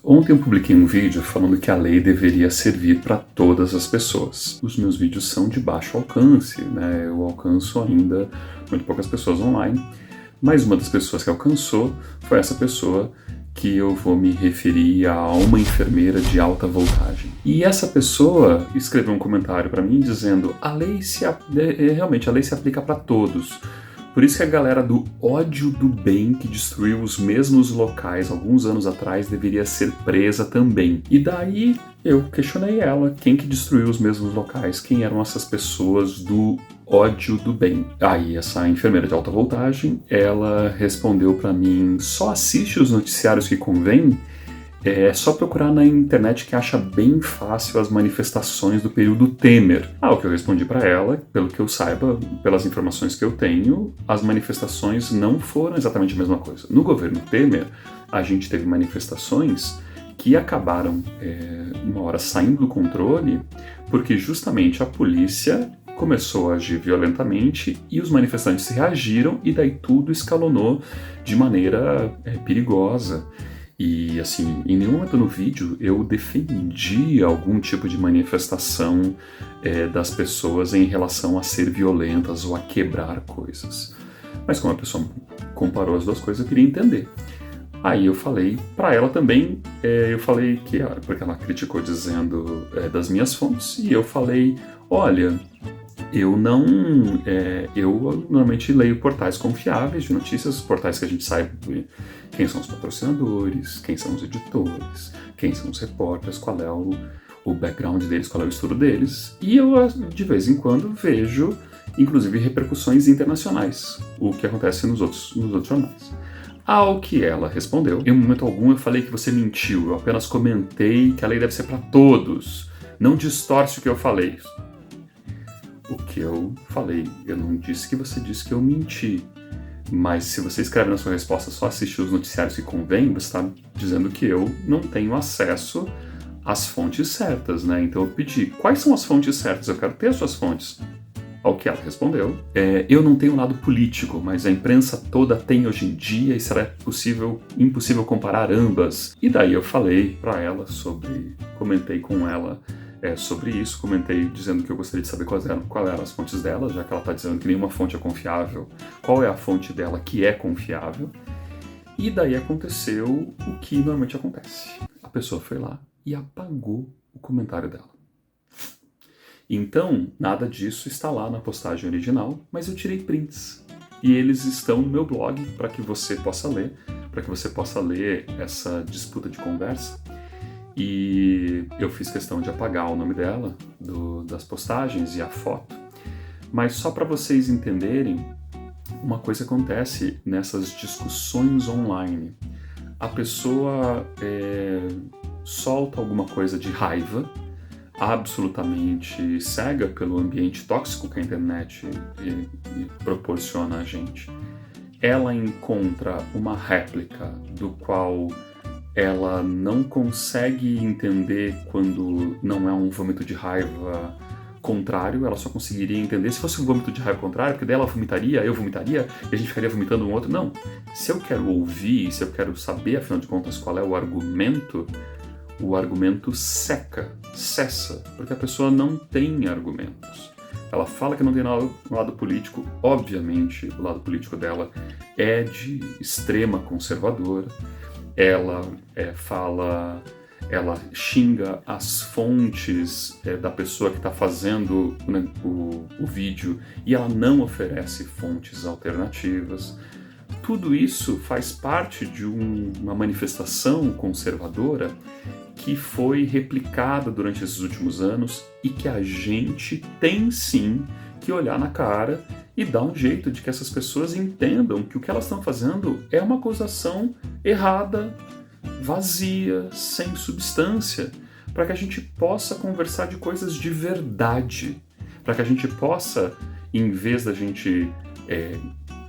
Ontem eu publiquei um vídeo falando que a lei deveria servir para todas as pessoas. Os meus vídeos são de baixo alcance, né? Eu alcanço ainda muito poucas pessoas online, mas uma das pessoas que alcançou foi essa pessoa que eu vou me referir a uma enfermeira de alta voltagem. E essa pessoa escreveu um comentário para mim dizendo: realmente a lei se aplica para todos. Por isso que a galera do ódio do bem que destruiu os mesmos locais alguns anos atrás deveria ser presa também. E daí eu questionei ela, quem que destruiu os mesmos locais? Quem eram essas pessoas do ódio do bem? Aí essa enfermeira de alta voltagem, ela respondeu pra mim: só assiste os noticiários que convém? É só procurar na internet que acha bem fácil as manifestações do período Temer. O que eu respondi para ela, pelo que eu saiba, pelas informações que eu tenho, as manifestações não foram exatamente a mesma coisa. No governo Temer, a gente teve manifestações que acabaram uma hora saindo do controle, porque justamente a polícia começou a agir violentamente e os manifestantes reagiram e daí tudo escalonou de maneira perigosa. E assim, em nenhum momento no vídeo eu defendi algum tipo de manifestação das pessoas em relação a ser violentas ou a quebrar coisas. Mas como a pessoa comparou as duas coisas, eu queria entender. Aí eu falei para ela também, eu falei que, porque ela criticou dizendo das minhas fontes, e eu falei: olha, eu normalmente leio portais confiáveis de notícias, portais que a gente sabe quem são os patrocinadores, quem são os editores, quem são os repórteres, qual é o background deles, qual é o estudo deles. E eu, de vez em quando, vejo, inclusive, repercussões internacionais, o que acontece nos outros jornais. Ao que ela respondeu: em momento algum eu falei que você mentiu, eu apenas comentei que a lei deve ser para todos, não distorce o que eu falei. O que eu falei, eu não disse que você disse que eu menti, mas se você escreve na sua resposta só assistir os noticiários que convém, você está dizendo que eu não tenho acesso às fontes certas, né? Então eu pedi: quais são as fontes certas? Eu quero ter as suas fontes. Ao que ela respondeu: eu não tenho um lado político, mas a imprensa toda tem hoje em dia e será impossível comparar ambas. E daí eu falei para ela comentei com ela sobre isso, comentei dizendo que eu gostaria de saber quais eram as fontes dela, já que ela está dizendo que nenhuma fonte é confiável. Qual é a fonte dela que é confiável? E daí aconteceu o que normalmente acontece. A pessoa foi lá e apagou o comentário dela. Então, nada disso está lá na postagem original, mas eu tirei prints. E eles estão no meu blog para que você possa ler essa disputa de conversa. E eu fiz questão de apagar o nome dela das postagens e a foto. Mas só para vocês entenderem, uma coisa acontece nessas discussões online. A pessoa solta alguma coisa de raiva, absolutamente cega pelo ambiente tóxico que a internet proporciona a gente. Ela encontra uma réplica do qual ela não consegue entender quando não é um vômito de raiva contrário, ela só conseguiria entender se fosse um vômito de raiva contrário, porque daí ela vomitaria, eu vomitaria, e a gente ficaria vomitando um outro. Não. Se eu quero ouvir, se eu quero saber, afinal de contas, qual é o argumento cessa, porque a pessoa não tem argumentos. Ela fala que não tem lado político, obviamente o lado político dela é de extrema conservadora. Ela xinga as fontes da pessoa que está fazendo o vídeo e ela não oferece fontes alternativas. Tudo isso faz parte de uma manifestação conservadora que foi replicada durante esses últimos anos e que a gente tem sim que olhar na cara e dar um jeito de que essas pessoas entendam que o que elas estão fazendo é uma acusação errada, vazia, sem substância, para que a gente possa conversar de coisas de verdade, para que a gente possa, em vez da gente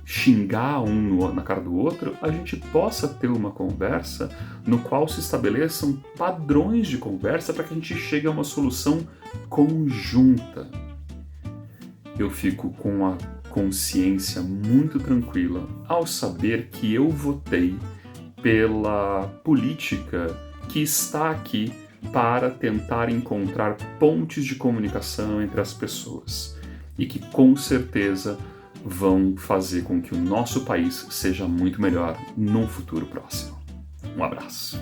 xingar um na cara do outro, a gente possa ter uma conversa no qual se estabeleçam padrões de conversa para que a gente chegue a uma solução conjunta. Eu fico com a consciência muito tranquila ao saber que eu votei pela política que está aqui para tentar encontrar pontes de comunicação entre as pessoas e que com certeza vão fazer com que o nosso país seja muito melhor num futuro próximo. Um abraço.